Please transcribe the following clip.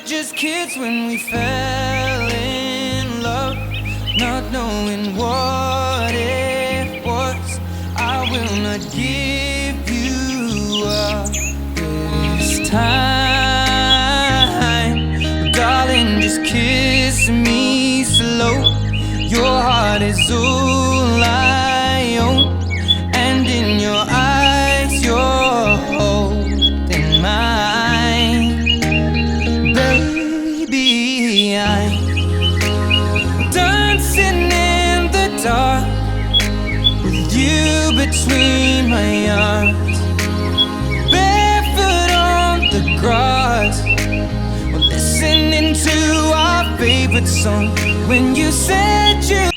just kids when we fell in love, not knowing what it was. I will not give you up this time, darling, just kiss me slow. Your heart is all I own, and in your eyes you're holding mine. Baby, I'm dancing in the dark with you between my arms, barefoot on the grass, we're listening to our favorite song. When you said you